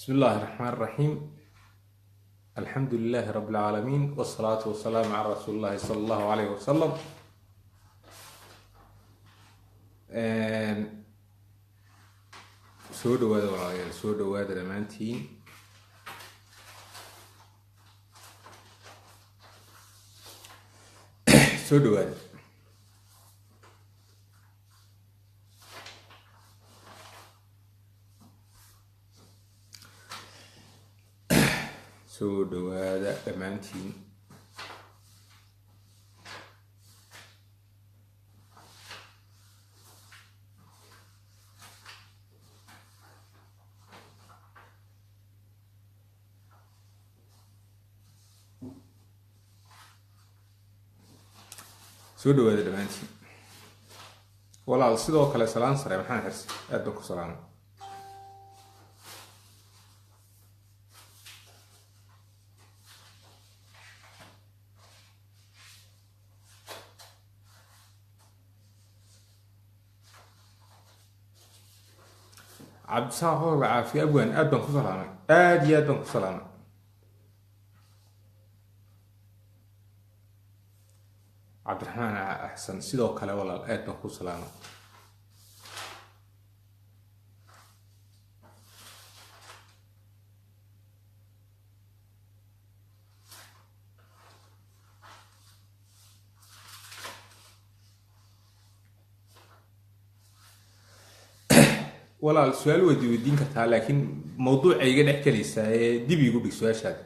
بسم الله الرحمن الرحيم. الحمد لله رب العالمين والصلاة والسلام على رسول الله صلى الله عليه وسلم. soo dhawaada walaalayaal, soo dhawaada dhammaantiin. soo dhawaada soo dhawaada dhammaantiin. soo dhawaada dhammaantiin walaal. sidoo kale salaan sare maxaan xirsi aad baan ku salaamay. cabdisaaq hooga caafiya abwaan aad baan ku salaamay, aad iyo aad baan ku salaamay. cabdiraxmaan axsan sidoo kale walaal aad baan ku salaamay. walaal su-aal waad weydiin kartaa, laakiin mawduuca iga dhex gelaysaa ee dib igu dhig su-aashaada.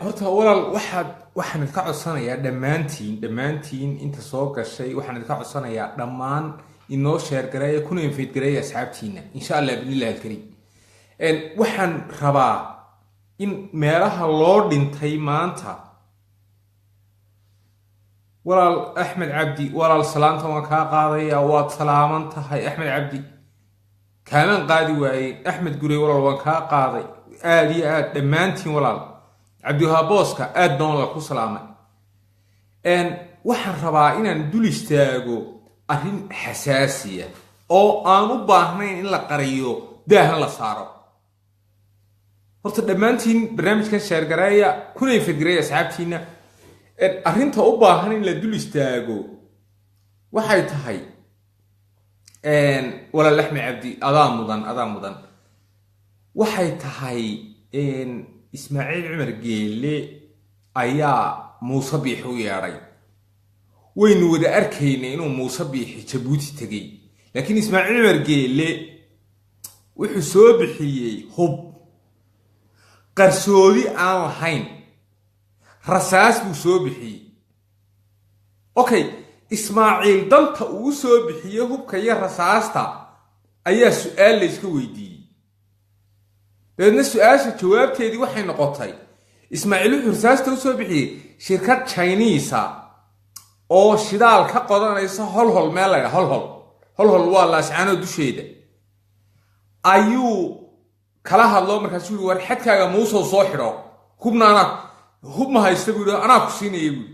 horta walaal waxaan idinka codsanayaa dhammaantiin inta soo gashay, waxaan idinka codsanayaa dhammaan inoo sheergareeya kuna infeydgareeya asxaabtiina insha allah bidnillahi alkariim. waxaan rabaa in meelaha loo dhintay maanta walaal axmed cabdi, walaal salaanta waan kaa qaadayaa, waad salaaman tahay axmed cabdi, kaamaan qaadi waayey. axmed gurey walaal waan kaa qaaday aada iyo aad. dhammaantiin walaal cabdiwahaa booska aad baan walaal ku salaamay. waxaan rabaa inaan dul istaago arrin xasaasiya oo aan u baahnayn in la qariyo, daahan la saaro. horta dhammaantiin barnaamijkan sheergareeya kuna infadgareeya asxaabtiina. arrinta u baahan in la dul istaago waxay tahay walaal axmed cabdi, adaa mudan. waxay tahay ismaaciil cumar geelle ayaa muuse biixi u yeedhay. waynu wada arkaynay inuu muuse biixi jabuuti tegey, laakiin ismaaciil cumar geelle wuxuu soo bixiyey hub qarsoodi aan lahayn, rasaas buu soo bixiyey. okay, ismaaciil danta uu soo bixiyey hubka iyo rasaasta ayaa su-aal layska weydiiyey. dabeedna su-aasha jawaabteedii waxay noqotay ismaaciil wuxuu rasaasta u soo bixiyey shirkad chiniisa oo shidaal ka qodanaysa holhol meel la ydhaa holhol waa laascaanoo dusheeda ayuu kala hadlo. markaasuu yii war xadkaaga muusow soo xidho, hubna hub ma haysta buu yidhi, anaa ku siinaya buui.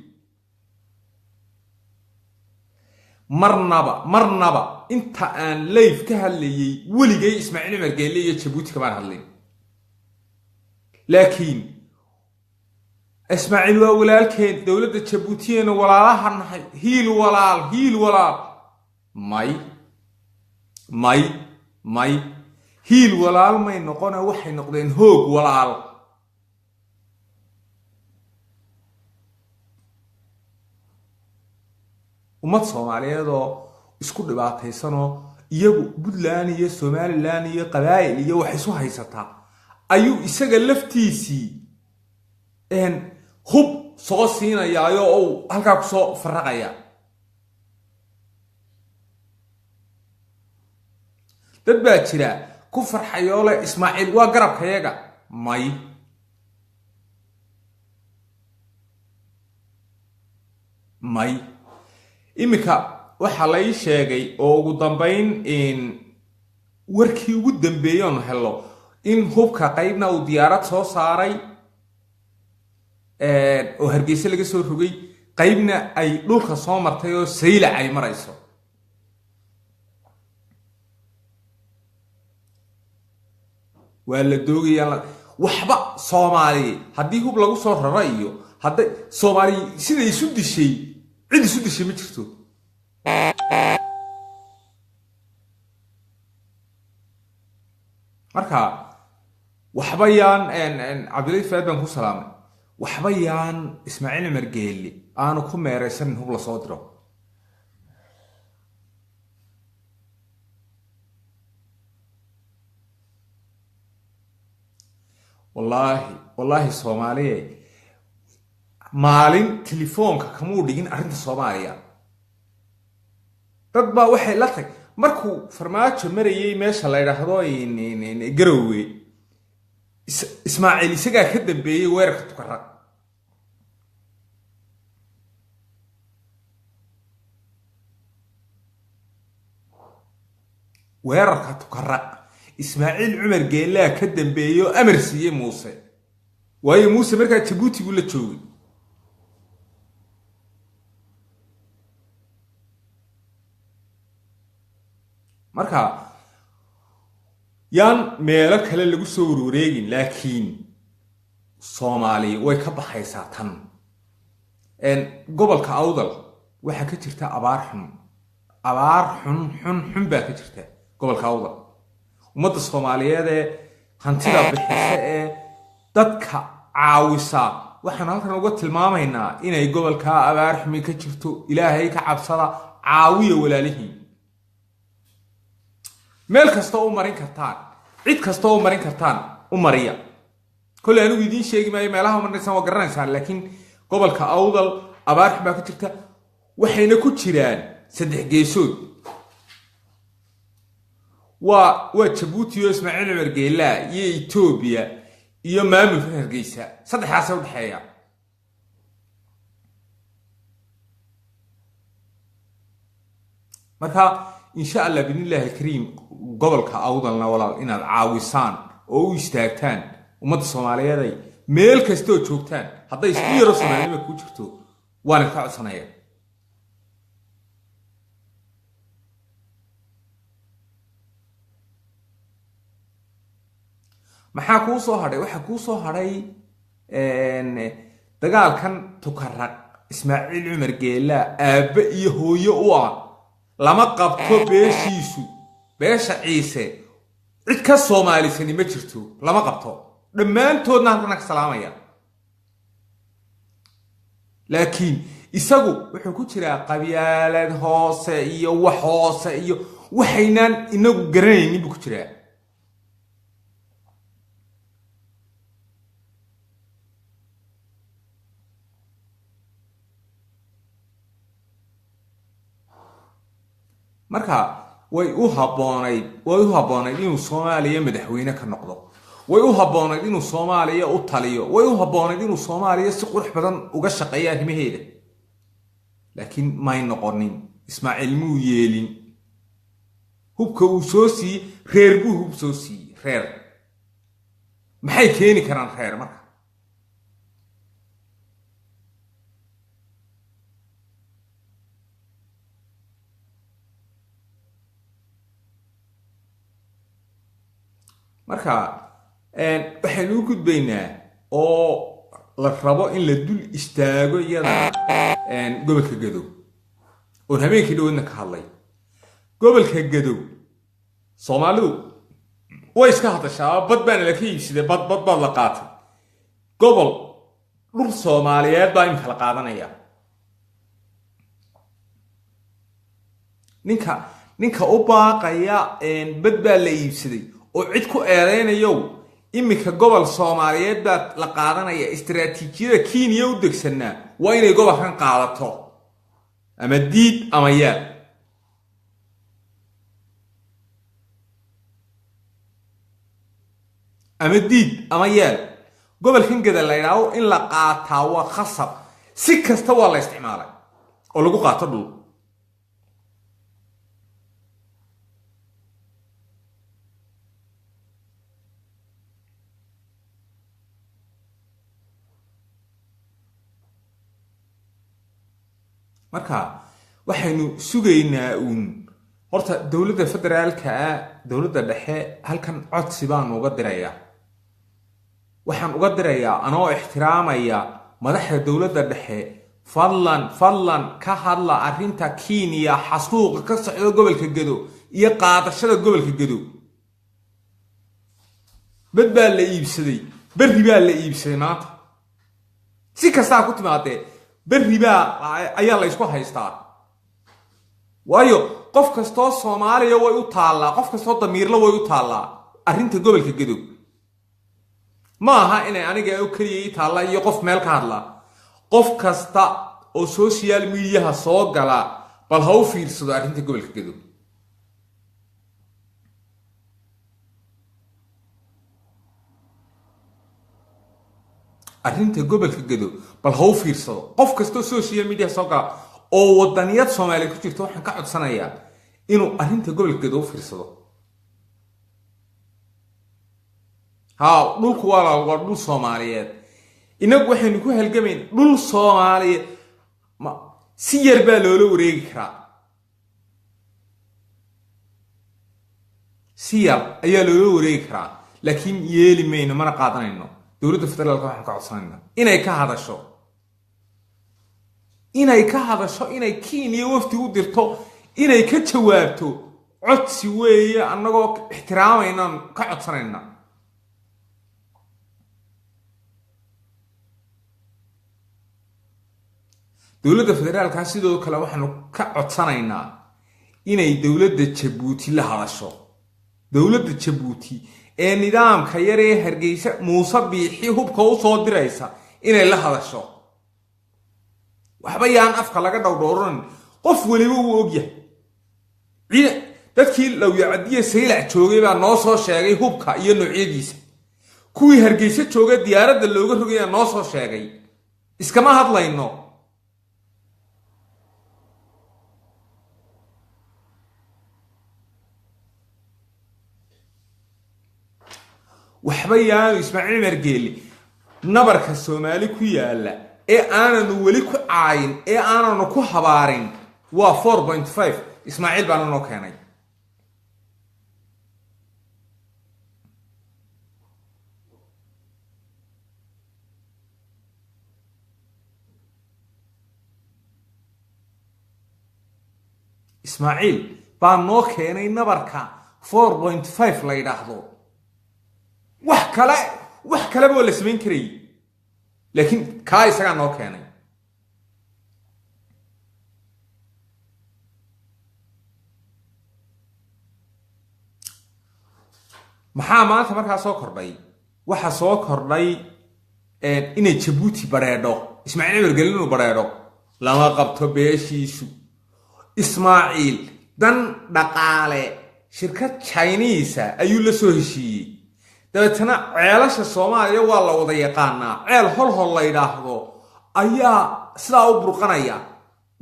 marnaba inta aan layf ka hadlayay weligay ismaaciil cumar geelle iyo jabuuti kamaan hadlin. laakiin ismaaciil waa walaalkeen, dowladda jabuutiyena walaalaha nahay, hiil walaal. may hiil walaal may noqona, waxay noqdeen hoog walaal. ummad soomaaliyeed oo isku dhibaataysanoo iyagu puntland iyo somalilan iyo qabaa'il iyo wax isu haysataa ayuu isaga laftiisii hub soo siinayaayo ou halkaa kusoo faraqaya. dad baa jira ku farxayo le Ismaaciil waa garabkayaga may imika waxa la ii sheegay oo ugu dambeyn in warkii ugu dambeeyay helo in hubka qaybna uu diyaarad soo saaray oo Hargeysa laga soo rogay qaybna ay dhulka soo martay oo sayla ay marayso wala doogayaan waxba Soomaali hadii hub lagu soo rarayo hadda Soomaali sida isu dishay cid isu dishay ma jirto marka waxba yaan Cabdilaahi Faad baan ku salaamay waxba yaan Ismaaciil Margeeli aanu ku meeraysan hub la soo diro والله Soomaaliye maalin telefoonka kamuu dhigin arinta Soomaaliya dad baa waxay la tag markuu farmaajo marayay meesha la yiraahdo in Garowe Ismaaciil isaga ka dambeeyay weerarka Tukaraq Ismaaciil Umar Geela ka dambeeyo amar siiyay Muuse waayo Muuse markaa Djibouti buu la joogay marka yaan meelo kale lagu soo wareegin laakiin Soomaali way ka baxaysaa tan gobolka Awdal waxa ka jirta abaar xun baa ka jirta gobolka Awdal ummadda Soomaaliyeed ee hantida bixisa ee dadka caawisa waxaan halkan uga tilmaamaynaa inay gobolka abaar xumi ka jirto Ilaahay ka cabsada caawiyo walaalihiin meel kasta oo marin kartaan cid kasta oo marin kartaan u mariya kulli anigu idin sheegi maayo meelaha marnaysan waa garanaysaan laakiin gobolka Awdal abaar xumi ka jirta waxayna ku jiraan saddex geesood waa Djibouti iyo Ismaaciil Umar Geela iyo Ethiopia iyo maamulka Hargeysa saddexaas u dhaxeeya marka insha Allah billahi kareem gobolka Awdalna walaal inaad caawisaan oo u istaagtaan ummadda Soomaaliyeed meel kasta oo joogtaan hadday isku yaro Soomaalida ku jirto waan ka codsanayaa maxaa ku soo hadhay waxa ku soo hadhay dagaalkan Tukaraq Ismaaciil Umar Geela aabba iyo hooyo u ah lama qabto beeshiisu beesha Ciise cid ka Soomaalisan ma jirto lama qabto dhamaantoodna halkan ka salaamaya laakiin isagu wuxuu ku jiraa qabyaalad hoose iyo wax hoose iyo waxaynan inagu garanaynin buu ku jiraa marka way u haboonayd inuu Soomaaliya madaxweyne ka noqdo way u haboonayd inuu Soomaaliya u taliyo way u haboonayd inuu Soomaaliya si qurux badan uga shaqeeyo arrimaheeda laakiin ma ay noqonin Ismaaciil muu yeelin hubka uu soo sii reer buu hub soo sii reer maxay keeni karaan reer marka marka waxaan u gudbaynaa oo la rabo in la dul istaago iyada gobolka Gadow oo habeenkii dhawna ka hadlay gobolka Gadow Soomaalidu way iska hadashaa bad baan la kiibsiday bad la qaatay gobol dhul Soomaaliyeed baa in kala qaadanaya ninka u baaqaya bad baa la iibsaday oo cid ku eedeynayo imika gobol Soomaaliyeed baa la qaadanaya istiraatiijiyada Kenya u degsanaa waa inay gobolkan qaadato ama diid ama yaab ama diid ama yeel gobolkan gada la yidhaaho in la qaataa waa khasab si kasta waa la isticmaalay oo lagu qaato dhul marka waxaynu sugaynaa horta dowladda federaalka dowladda dhexe halkan codsi baan uga dirayaa waxaan uga dirayaa anoo ixtiraamaya madaxda dowladda dhexe fadlan ka hadla arrinta Kenya xasuuqa ka socda gobolka Gedo iyo qaadashada gobolka Gedo bad baa la iibsaday berri baa la iibsaday maanta si kasta ku timaadee berri baa ayaa la isku haystaa waayo qof kastoo Soomaaliya way u taalaa qof kastoo damiirla way u taalaa arrinta gobolka Gedo ma aha inay aniga oo kaliya taala iyo qof meel ka hadla qof kasta oo social media soo gala bal ha u fiirsado arrinta gobolka Gedo arrinta gobolka Gedo bal ha u fiirsado qof kasta oo social media soo gala oo wadaniyad Soomaaliya ku jirto waxaan ka codsanayaa inuu arrinta gobolka Gedo u fiirsado dhulku waa dhul Soomaaliyeed inagu waxaynu ku halgamayn dhul Soomaaliyeed si yar baa loola wareegi karaa si yar ayaa loola wareegi karaa laakiin yeeli mayno mana qaadanayno dowladda federaalka waxaan ka codsanaynaa inay ka hadasho inay Kenya wafdi u dirto inay ka jawaabto codsi weeye annagoo ixtiraamayna ka codsanaynaa dowladda federaalka sidoo kale waxaanu ka codsanaynaa inay dowladda Djibouti la hadasho dowladda Djibouti ee nidaamka yar ee Hargeysa Muuse Biixi hubka u soo diraysa inay la hadasho waxba yaan afka laga dhowdhooran qof waliba uu ogyahay dadkii Lawyacadiye Saylac joogay baa noo soo sheegay hubka iyo noocyadiisa kuwii Hargeysa joogay diyaaradda looga rogay noo soo sheegay iskama hadlayno waxba yaan Ismaaciil Margeeli nabarka Soomaali ku yaala ee aananu wali ku caayin ee aananu ku habaarin waa 4.5 Ismaaciil baan noo keenay Ismaaciil baan noo keenay nabarka 4.5 la yiraahdo wax kale boo la sameyn karay laakiin ka isaga noo keenay maxaa maanta markaa soo kordhay waxa soo kordhay inay Djibouti bareedho Ismaaciil Margeeli inuu bareedho lama qabto beeshiisu Ismaaciil dan dhaqaale shirkad Chinese ayuu la soo heshiiyey dabeetana ceelasha Soomaaliya waa la wada yaqaanaa ceel hol la yiraahdo ayaa sidaa u burqanaya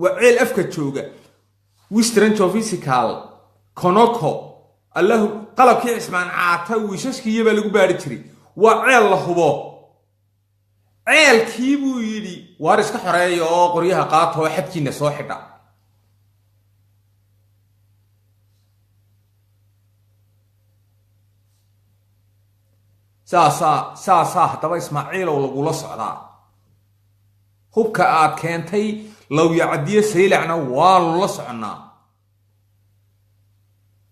waa ceel afka jooga Western Geophysical Konoko allahu qalabkii Ismaan Caata wiishashkii baa lagu baari jiray waa ceel la hubo ceelkii buu yiri waar iska xoreeyo oo qoryaha qaato xadkiina soo xidha saasa hadaba Ismaaciil oo lagu la socdaa hubka aad keentay Lawyacadiye Saylacna waa la soconaa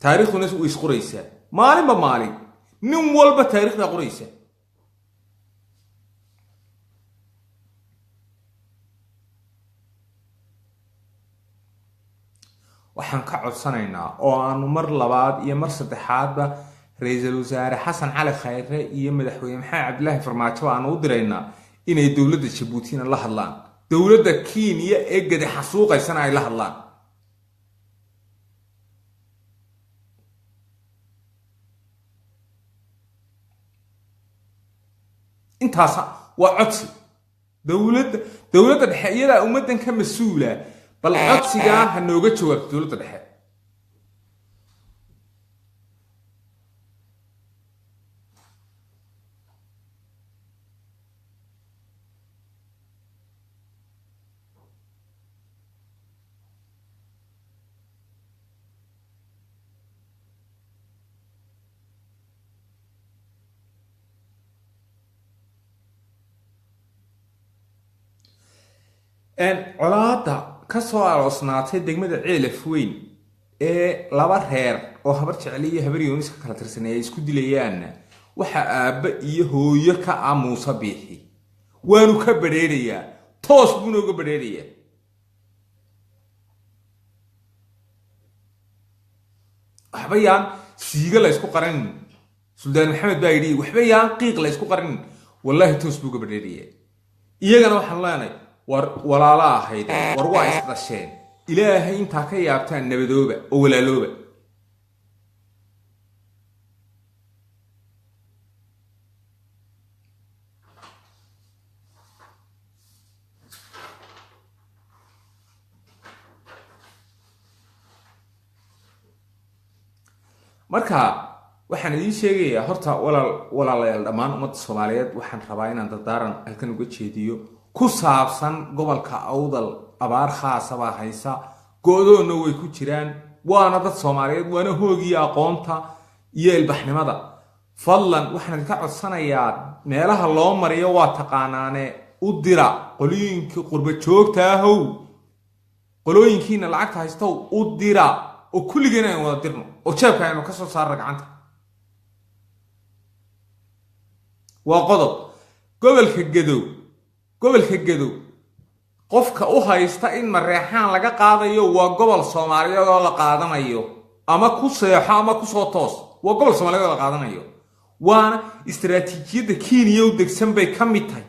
taariikhduna way isqoraysaa maalinba maalin nin walba taariikhda qoraysa waxaan ka codsanaynaa oo aanu mar labaad iyo mar saddexaadba ra'iisul wasaare Xasan Cali Khayre iyo madaxweyne Maxamed Cabdilaahi Farmaajo aan u diraynaa inay dowladda Djibouti la hadlaan dowladda Kenya ee gadi xasuuqaysan ay la hadlaan intaas waa codsi dowladda dhexe iyadaa ummaddan ka mas-uula bal codsigaa ha nooga jawaabto dowladda dhexe. colaadda ka soo aroosnaatay degmada Ceelaf Weyn ee laba reer oo habar jecel iyo habar yoonis ka kala tirsanay isku dilayaan waxa aabba iyo hooyo ka aamuusa biixi waanu ka badheerayaa toos buu nooga badheerayaa. waxba yaan siiga la isku qarin Suldaan Maxamed baa yidhi waxba yaan qiiq la isku qarin wallahi toos buu ga badheerayaa. iyagana waxaan leenahay war walaala ahayd war waa isdhasheen ilaahay intaa ka yaabtaan nabadooba oo walaalooba. marka waxaan idin sheegayaa horta walaalayaal dhammaan ummadda Soomaaliyeed waxaan rabaa inaan dardaaran halkan uga jeediyo ku saabsan gobolka Awdal abaar khaasa baa haysa goodoona way ku jiraan waana dad Soomaaliyeed waana hoogiya aqoonta iyo ilbaxnimada. fadlan waxaan ka codsanayaa meelaha loo mariyo waa taqaanaane u dira qolooyinkii qurba joogta ahow qolooyinkiina lacagta haysto u dira oo kulligeena aan wada dirno oo jeebka aynu ka soo saarno gacanta. waa qodob. gobolka Gadow qofka u haysta in mareexaan laga qaadayo waa gobol Soomaaliyeed oo la qaadanayo ama ku seexo ama ku soo toos waa gobol Soomaaliyeed oo la qaadanayo waana istiraatiijiyadda Kenya u degsan bay ka mid tahay.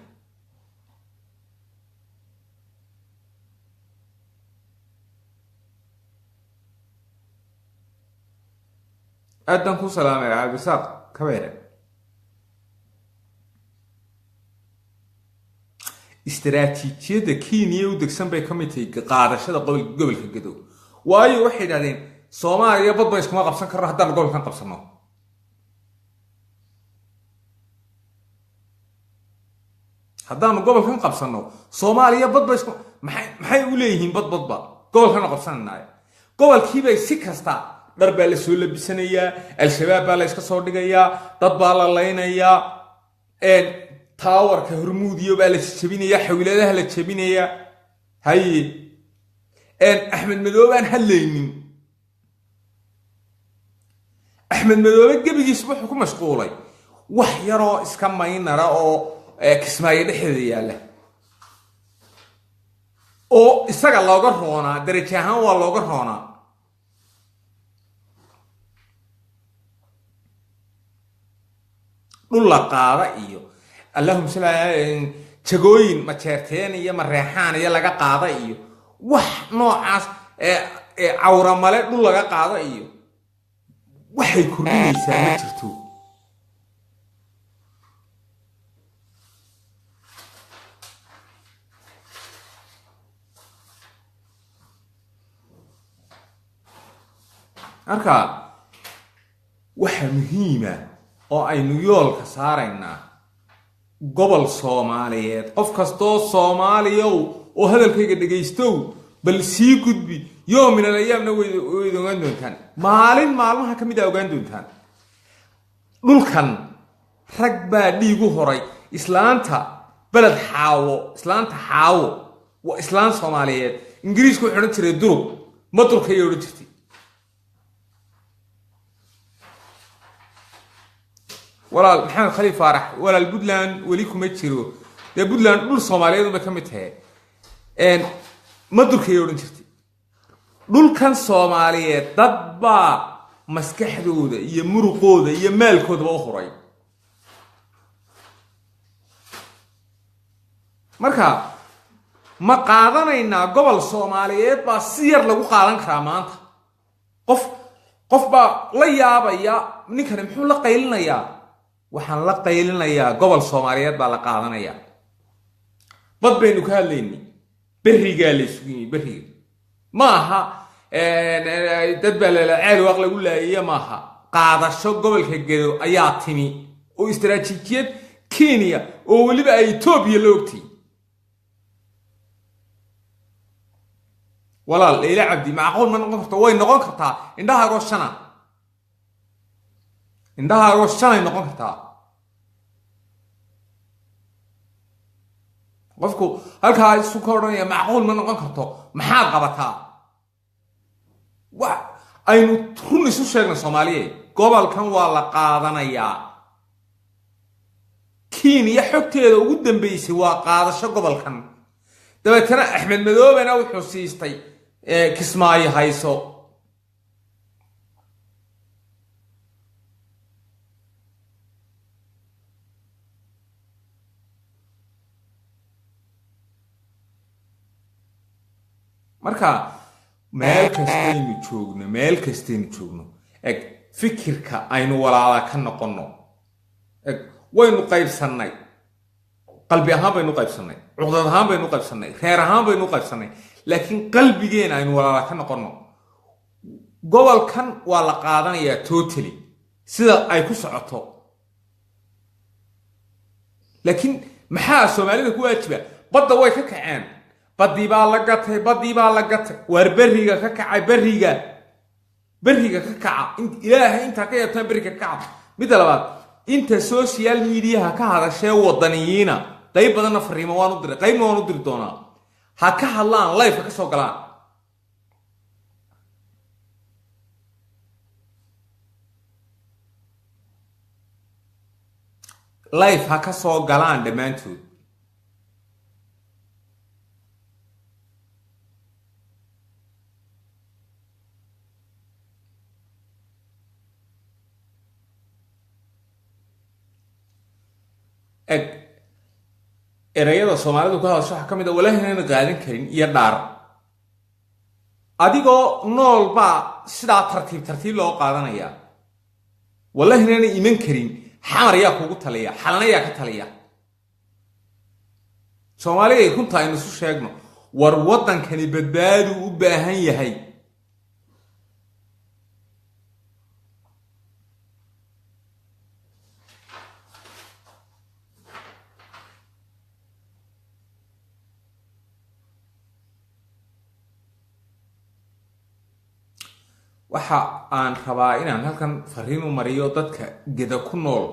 aadan ku salaamay Cabdisaaq Kabeere. istiraatiijiyadda Kenya u degsan bay ka mid tahay qaadashada gobolka Gadow waayo waxay yiraahdeen Soomaaliya badba iskuma qabsan karno haddaan gobolkan qabsano. haddaan gobolkan qabsano Soomaaliya badba isku maxay u leeyihiin badba gobolkan qabsanayna gobolkiibay si kasta dhar baa la soo labisanayaa al-shabaab baa la iska soo dhigayaa dad baa la leynayaa taawarka hormuudiyo baa la jabinayaa xawiladaha la jabinayaa haye Axmed Madoobe aan hadlaynin. Axmed Madoobe gabigiisa wuxuu ku mashquulay wax yaroo iska maynara oo kismaayo dhexdeeda yaala oo isaga looga roonaa darajo ahaan waa looga roonaa. dhul la qaada iyo Allahumma salli ala jagooyin ma jeerteen iyo mareexaan iyo laga qaada iyo wax noocaas awra male dhul laga qaada iyo waxay kordhinaysaa ma jirto. marka waxa muhiima oo aynu yoolka saaraynaa gobol Soomaaliyeed qof kastoo Soomaaliyow oo hadalkayga dhageystow bal sii gudbi yoomin alayaamna way ogaan doontaan maalin maalmaha kamid ah ogaan doontaan. dhulkan rag baa dhiigu horay islaanta balad xaawo waa islaan Soomaaliyeed Ingiriisku wuxuu oran jiray durub ma durkay oran jirtay. walaal maxamed khaliif faarax walaal Puntland wali kuma jiro dee Puntland dhul Soomaaliyeed uma ka mid tahay ma durkay oran jirtay. dhulkan Soomaaliyeed dad baa maskaxdooda iyo muruqooda iyo maalkooda u horay. marka ma qaadanaynaa gobol Soomaaliyeed baa si yar lagu qaadan karaa maanta qof baa la yaabaya ninkan muxuu la qaylinayaa waxaan la qaylinayaa gobol Soomaaliyeed baa la qaadanayaa bad baynu ka hadlaynay beriga la isugu yimid beriga ma aha dad baa la ceel waq lagu laayay ma aha qaadasho gobolka Gedo ayaa timi oo istaraatiijiyad Kenya oo waliba ay Ethiopia la ogtay walaal Leila Cabdi macquul ma noqon karto way noqon kartaa indhahaago shana noqon kartaa qofku halka isu koodhanaya macquul ma noqon karto maxaa qabataa wax aynu run isu sheegna Soomaaliyeed gobolkan waa la qaadanayaa Kenya xogteeda ugu dambeysay waa qaadasho gobolkan dabeetana Axmed Madoobena wuxuu siistay Kismaayo hayso marka meel kastaynu joogno eg fikirka aynu walaala ka noqono eg waynu qaybsanay qalbi ahaan baynu qaybsanay cuqdad ahaan baynu qaybsanay reer ahaan baynu qaybsanay laakiin qalbigeena aynu walaala ka noqono gobolkan waa la qaadanayaa totally sida ay ku socoto laakiin maxaa Soomaalida ku waajiba badda way ka kaceen badii baa la gatay war beriga ka kacay beriga ka kaca ilaahay inta ka yeetan beriga ka kaca mid labaad inta social media ka hadashay wadaniyiina qayb badan fariimo waan u diray qaybna waan u diri doonaa ha ka hadlaan live ka soo galaan live ha ka soo galaan dhamaantood erayada Soomaalidu ku hadasho waxa kamid ah walaahinayna qaadan karin iyo dhaar adigoo nool baa sida tartiib loo qaadanaya walaahinayna iman karin xamar yaa kugu taliya xalna yaa ka taliya Soomaaliga kunta aynu isu sheegno war wadankani badbaadu u baahan yahay waxa aan rabaa inaan halkan fariin u mariyo dadka Gedo ku nool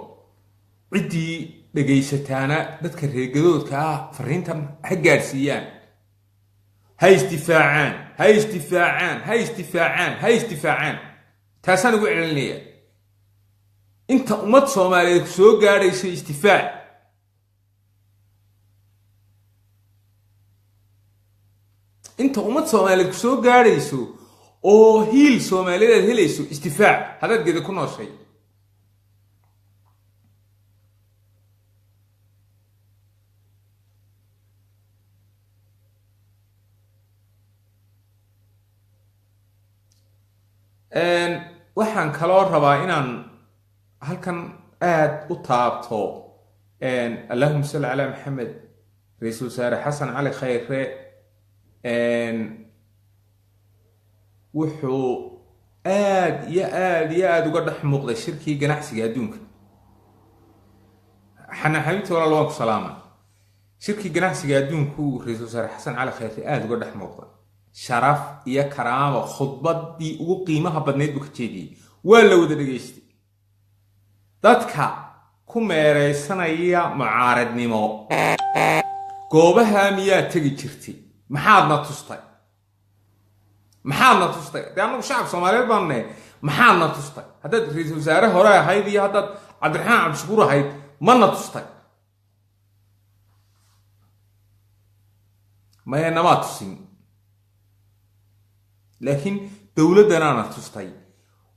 cidii dhageysataana dadka reer Gadoodka ah fariintan ha gaarsiiyaan ha isdifaacaan taasaan ugu celinaya inta ummad Soomaaliyeed soo gaadhayso istifaac inta ummad Soomaaliyeed soo gaadhayso oo hiil Soomaaliyeed helayso istifaac hadaad Gedo ku nooshay waxaan kaloo rabaa inaan halkan aad u taabto Allahumma salli ala Muhammad Ra'iisul Wasaare Xasan Cali Khayre wuxuu aad uga dhex muuqday shirkii ganacsiga adduunka xanaxaynta walaal waan ku salaama shirkii ganacsiga adduunku Ra'iisul Wasaare Xasan Cali Khayre aad uga dhex muuqday sharaf iyo karaamo khudbadii ugu qiimaha badneed buu ka jeediyay waa la wada dhageystay dadka ku meereysanaya mucaaradnimo goobaha miyaa tagi jirtay maxaadna tustay dee anagu shacab Soomaaliyeed baan nahay maxaadna tustay haddaad Ra'iisul Wasaare hore ahayd iyo haddaad Cabdiraxmaan Cabdishakuur ahayd mana tustay maya nama tusin laakiin dawladana tustay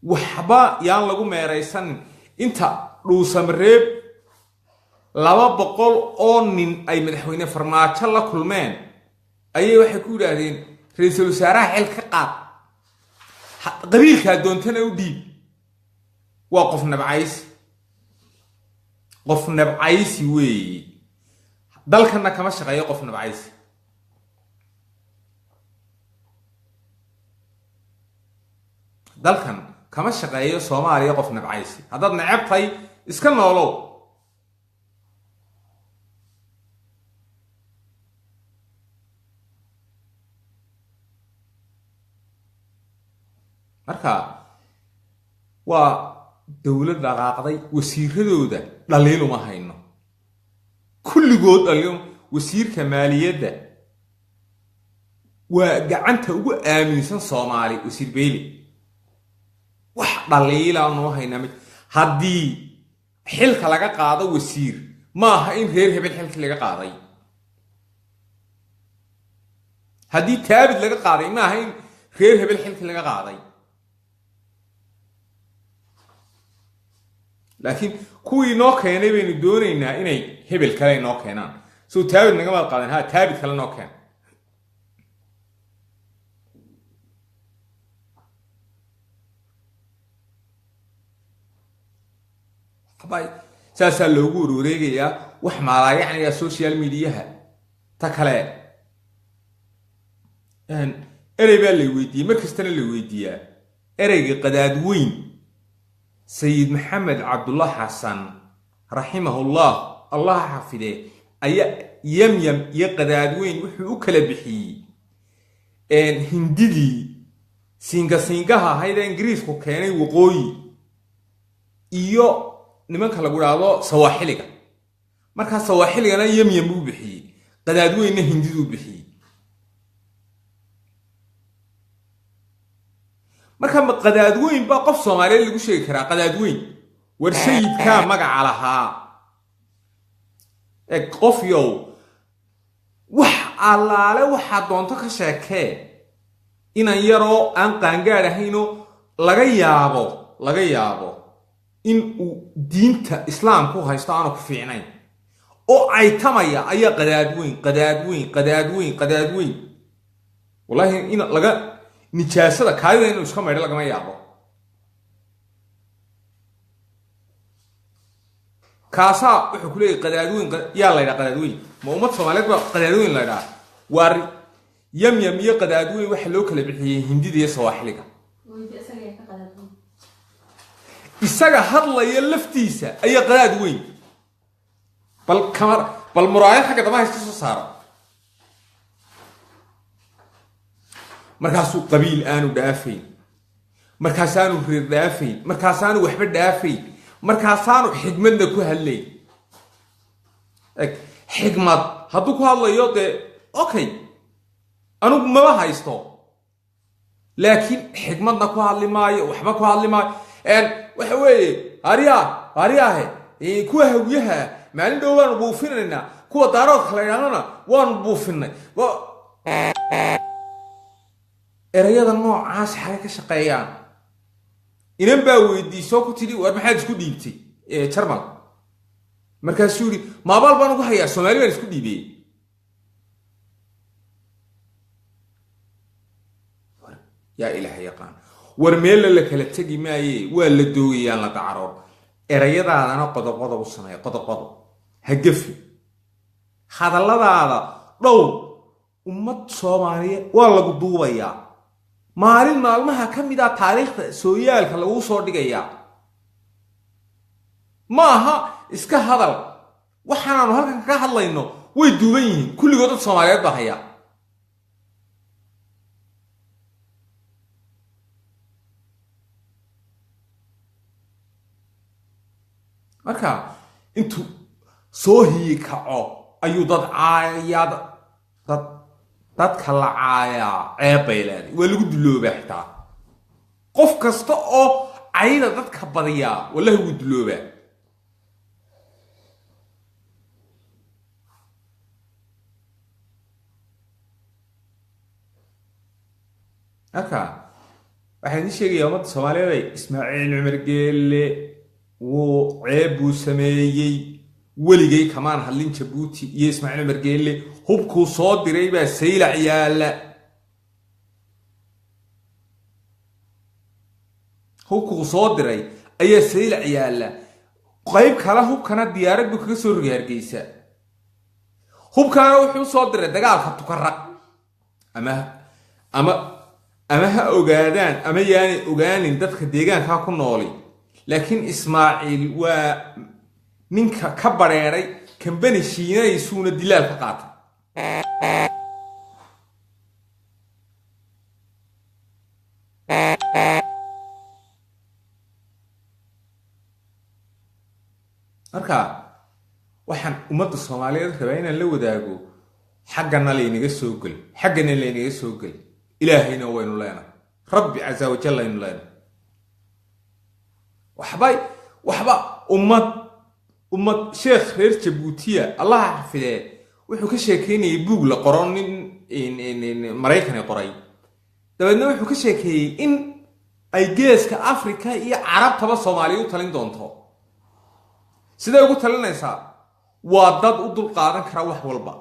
waxba yaan lagu meereysan inta dhuusamareeb 200 oo nin ay madaxweyne Farmaajo la kulmeen ayay waxay ku yiraahdeen Ra'iisul Wasaaraha xil ka qaad qabiilka doontana u dhiib waa qof nabcays qof nabcaysi weeye dalkana kama shaqeeyo qof nabcaysi dalkan kama shaqeeyo Soomaaliya qof nabcaysi haddaad necabtay iska noolow marka waa dawlad dhaqaaqday wasiiradooda dhaliil uma hayno kulligood dhaliil wasiirka maaliyadda waa gacanta ugu aaminsan Soomaali wasiir Beyle wax dhaliil aan u hayna haddii xilka laga qaado wasiir ma aha in reer hebel xilka laga qaaday haddii taabid laga qaaday ma aha in reer hebel xilka laga qaaday laakiin kuwii noo keenay baynu doonaynaa inay hebel kale noo keenaan soo taabid naga wada qaadan ha taabid kale noo keen habay saasaa loogu wareegayaa wax maalaayacniga social mediaha ta kale erey baa la weydiiyey markastana la weydiiyaa ereyga qadaad weyn سيد محمد عبد الله حسن رحمه الله الله حفظه أي يم يقدادوين وحو كلا بحي ان هندي سينغا هيدا انجليز كو كاني وقوي iyo nimanka lagu raado sawaaxiliga marka sawaaxiligana yam u bixi qadaadweyna hindidu bixi marka qadaadweyn ba qof Soomaaliyeed lagu sheegi karaa qadaadweyn war sayidka magaca lahaa qof yow wax allaale waxa doonto ka sheekee inan yaroo aan qaangaar ahayno laga yaabo in uu diinta islaamku haysto aanu ku fiicnayn oo ay tamaya ayaa qadaadweyn wallahi in laga nijaasada kaayada inuu iska meedho lagama yaabo kaasa wuxuu ku leeyahay qadaadweyn yaa la yiraahdaa qadaadweyn ma ummad Soomaaliyeed ba qadaadweyn la yiraahdaa war yam iyo qadaadweyn waxa loo kala bixiyay hindida iyo sawaaxiliga isaga hadlaya laftiisa ayaa qadaadweyn bal muraayad xagga damaha iska soo saaro markaasuu qabiil aanu dhaafayn markaasaanu reer dhaafayn markaasaanu waxba dhaafayn markaasaanu xigmadna ku hadlay xigmad hadduu ku hadlayo dee okay anugu maba haysto laakiin xigmadna ku hadli maayo waxba ku hadli maayo waxa weeye ariyaahe kuwa hawiyaha maalin dhow waanu buufinaynaa kuwa daaroodka la yidhahdana waanu buufinay erayada noocaas xalay ka shaqeeyaan inan baa weydiisoo ku tidhi war maxaad isku dhiibtay jarmal markaasuu yidhi maabaal baan ugu hayaa Soomaali baan isku dhiibay yaa ilaahay yaqaan war meel la kala tagi maaye waa la doogayaan la dacaroor erayadaadana qodob u sameeyo qodob ha gafi hadalladaada dhow ummad Soomaaliyeed waa lagu duubayaa maalin maalmaha kamid ah taariikhda sooyaalka lagu soo dhigayaa maaha iska hadal waxaanu halkan ka hadlayno way duuban yihiin kulligood dad Soomaaliyeed baa haya marka intuu soo hii kaco ayuu dad caayada dadka la caayaa ceebaylaan waa lagu duloobaa xitaa qof kasta oo cayda dadka badiyaa wallahi wuu duloobaa marka waxaan sheegayaa ummadda Soomaaliyeed Ismaaciil Cumar Geelle wuu ceeb buu sameeyay weligay kamaan hadlin Jabuuti iyo Ismaaciil Cumar Geelle hubku soo diray baa saylac yaala hubku soo diray ayaa saylac yaala qayb kale hubkana diyaarad buu kaga soo rogay Hargeysa hubkaana wuxuu soo diray dagaalka Tukaraq ama ha ogaadaan ama yaani ogaanin dadka deegaanka ku nooli laakiin Ismaaciil waa ninka ka bareeray kambani shiinaysuuna dilaal ka qaatay marka waxaan ummadda Soomaaliyeed rabaa inaan la wadaago xaggana laynaga soo gal xaggana laynaga soo gal ilaahayna waynu leenahay rabbi azza wa jalla inuu leenahay waxba ummad sheekh reer Jabuutiya Allah xafidee wuxuu ka sheekeynayay buug la qoran in Mareykan ay qoray dabeedna wuxuu ka sheekeeyay in ay geeska Afrika iyo Carabtaba Soomaaliya u talin doonto sidee ugu talinaysaa waa dad u dul qaadan kara wax walba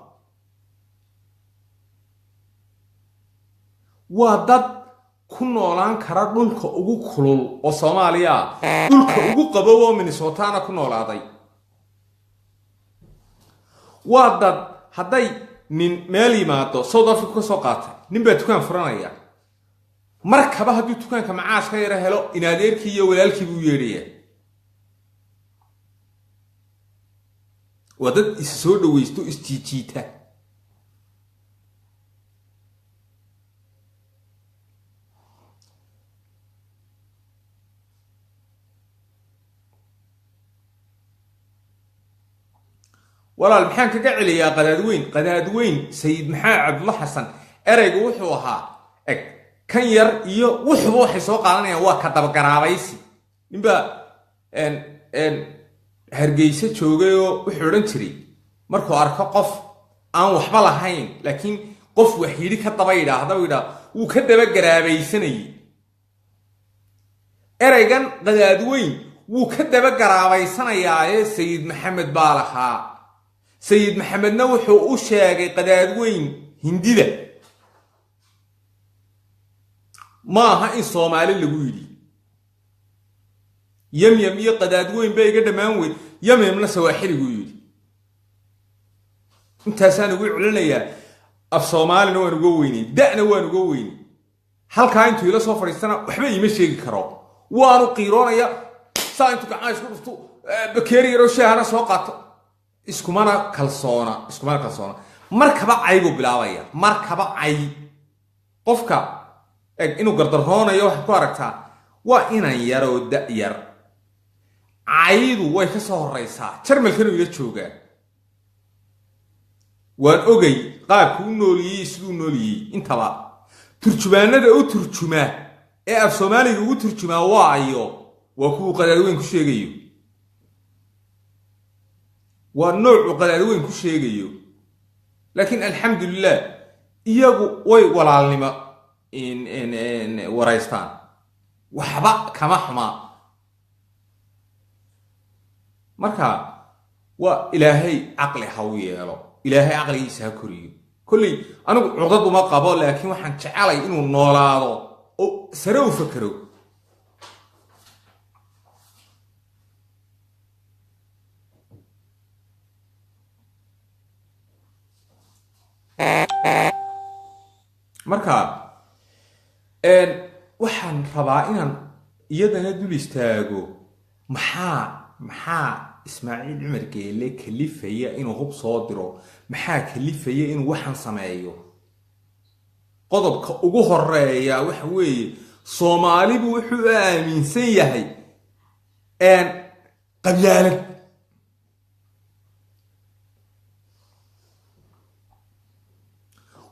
waa dad ku noolaan kara dhulka ugu kulul oo Soomaaliya dhulka ugu qabow oo Minnesota ku noolaaday waa dad haday nin meel yimaado South Africa soo qaatay nin baa dukaan furanaya markaba haduu dukaanka macaash ka yara helo in adeerkii iyo walaalkii buu yeedhaya wadad isoo dhaweysto istijiita walaal maxaan kaga celiyaa qadaadweyn sayid maxaa Cabdulla Xasan ereygu wuxuu ahaa kan yar iyo wuxuu waxay soo qaadanayaan waa ka dabgaraabaysi ninba Hargeysa joogay oo wuxuu oran jiray markuu arko qof aan waxba lahayn laakiin qof wax yiri ka daba yiraahdo uu ka daba garaabaysanay ereygan qadaadweyn wuu ka daba garaabaysanayaa sayid maxamed baalaha sayid maxamedna wuxuu u sheegay qadaadweyn hindida maaha in Soomaali lagu yiri yamyam iyo qadaadweyn bay iga dhamaan weey yamyamna Sawaaxiligu yiri intaasaan ugu culinayaa af Soomaalina waan uga weynay da'na waan uga weynay halka intuu ila soo fariistana waxba ima sheegi karo waanu qiiroonaya saantu ka caysku dhufto bakeeri yaro shaahana soo qaato iskumana kalsoona markaba aygu bilaabaya markaba ay qofka inuu gardaroonayo wax ku aragtaa waa inaan yaro da'yar aydu way ka soo horeysaa jarmalkan ila jooga waan ogay qaabku u nooliyay sidoo nooliyay intaba turjumaanada u turjuma ee af Soomaaliga ugu turjuma waa ayo waa ku qadaadweyn ku sheegayo waa nooc qadaadweyn ku sheegayo laakiin alxamdulillah iyagu way walaalnimo in waraystaan waxba kama xuma marka waa ilaahay aqli haw yeelo ilaahay aqligiisa koriyo kulli anigu cudad uma qabo laakiin waxaan jecelay inuu noolaado oo sare u fakaro marka waxaan rabaa inaan iyadana dul istaago maxaa Ismaaciil Cumar Geele kalifaya inuu hub soo diro maxaa kalifaya inuu waxan sameeyo qodobka ugu horeeya waxa weeye Soomaalidu wuxuu aaminsan yahay qabyaalad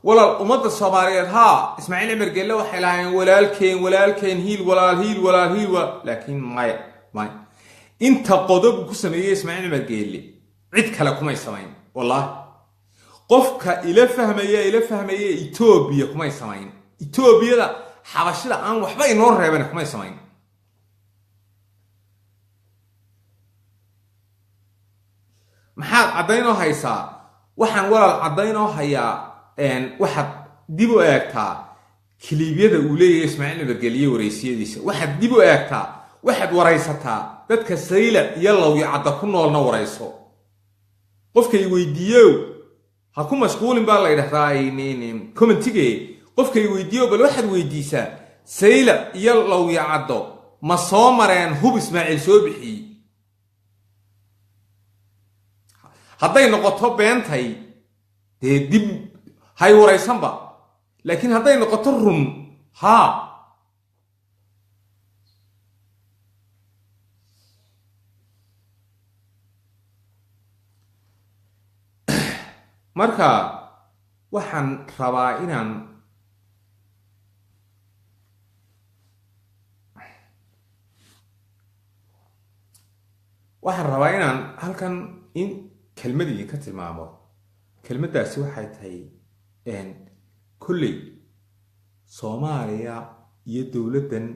walaal ummadda Soomaaliyeed Ismaaciil Cumar Geele waxay lahaayeen walaalkeen hiil laakiin may inta qodob ku sameeyay Ismaaciil Cumar Geele cid kale kuma samayn wallahi qofka ila fahmaya Itoobiya kuma samayn Itoobiyada xabashida aan waxba inoo reeban kuma samayn maxaa cadaynoo haysaa waxaan walaal cadaynoo hayaa waxaad dib u eegtaa kiliibyada uu leeyahay Ismaaciil Cumar Geele wareysiyadiisa waxaad dib u eegtaa waxaad waraysataa dadka saylac iyo lawyacadda ku noolna warayso qofkay weydiiyo ha ku mashquulin baa la yidhahdaa commentige qofkay weydiiyo bal waxaad weydiisaa saylac iyo lawyacaddo ma soo mareen hub ismaaciil soo bixiyey hadday noqoto beentay dee dib hay waraysanba laakiin hadday noqoto run haa marka waxaan rabaa inaan halkan in kelmad idinka tilmaamo kelmaddaasi waxay tahay kolley Soomaaliya iyo dowladdan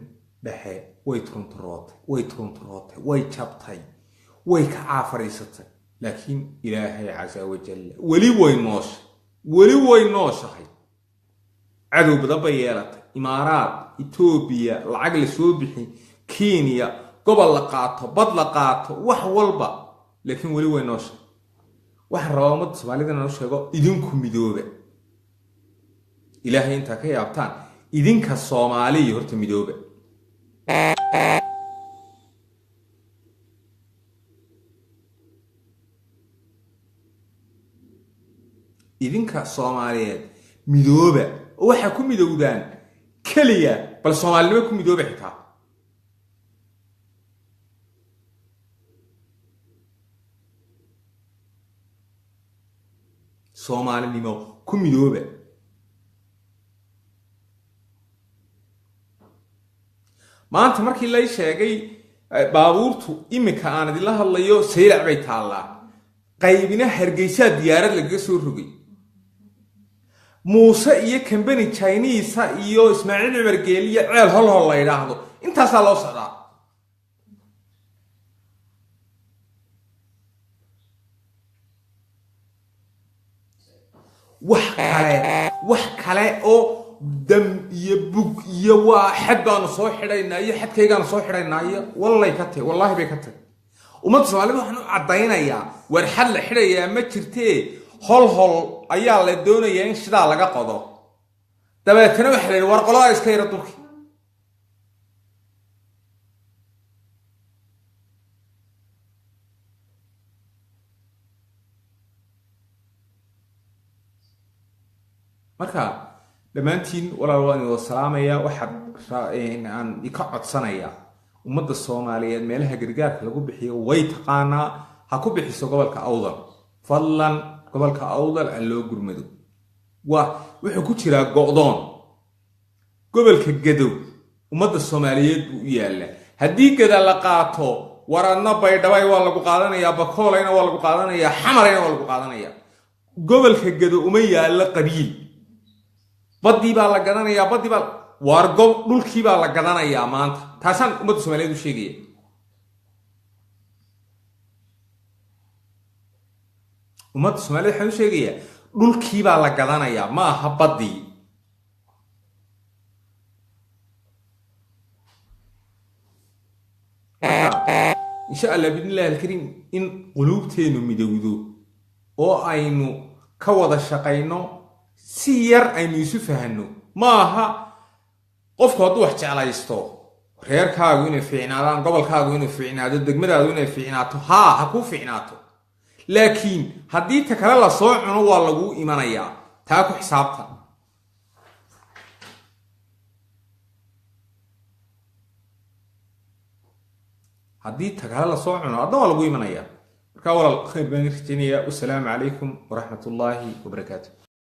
dhexe way turunturootay way jabtay way ka caafariisatay laakiin ilaahay casa wajalla weli way nooshahay cadow badan bay yeelatay imaaraad Itoobiya lacag la soo bixi Kenya gobol la qaato bad la qaato wax walba laakiin weli way nooshahay waxaan rabaa ummadda Soomaalida inaan u sheego idinku midooba ilaahay inta ka yaabtaan idinka Soomaaliya horta midooba idinka Soomaaliyeed midooba waxa ku midowdaan kaliya bal Soomaalnimo ku midooba xitaa Soomaalinimo ku midooba maanta markii la sheegay baabuurtu imika aan idin la hadlayo saylac bay taallaa qaybina Hargeysa diyaarad laga soo rogay Muuse iyo company Chinese iyo Ismaaciil Cumar Geeliya ceel hol la yiraahdo intaas loo socdaa wax kale oo dam iyo bug iyo waa xad baan soo xidhaynaa iyo xadkaygaan soo xidhaynaa wallahi bay ka tag ummadda Soomaaliyeed waxaan u cadaynayaa war xad la xidhayaa ma jirtee hol ayaa la doonayaa in shidaa laga qodo dabeetana waxa la yiri war qolada iska yara dulki marka dhamaantiin walaalwaan iyo salaamaya waxaad aan ka codsanayaa ummadda Soomaaliyeed meelaha gargaarka lagu bixiyo way taqaanaa ha ku bixiso gobolka Awdal fadlan gobolka Awdal aan loo gurmado wuxuu ku jiraa go'doon gobolka Gadow ummadda Soomaaliyeed buu u yaala haddii gada la qaato waradna Baydhabo waa lagu qaadanayaa Bakoolayna waa lagu qaadanayaa Xamarayna waa lagu qaadanayaa gobolka Gadow uma yaala qabiil badii baa la gadanayaa wargob dhulkii baa la gadanayaa maanta taasaan ummadda Soomaaliyeed u sheegaya ummadda Soomaaliyeed waxaan u sheegayaa dhulkii baa la gadanayaa ma aha badii insha Allah bidnillaahi alkariim in quluubteenu midowdo oo aynu ka wada shaqayno si yar aynu isu fahanno ma aha qofku hadduu wax jeclaysto reerkaagu inay fiicnaadaan gobolkaagu inuu fiicnaado degmadaadu inay fiicnaato ha ku fiicnaato laakiin haddii ta kale la soo cuno waa lagu imanayaa taa ku xisaabta haddii ta kale la soo cuno adna waa lagu imanayaa marka walaal khayr baan rajaynayaa wassalaamu calaykum waraxmatullaahi wabarakaatuh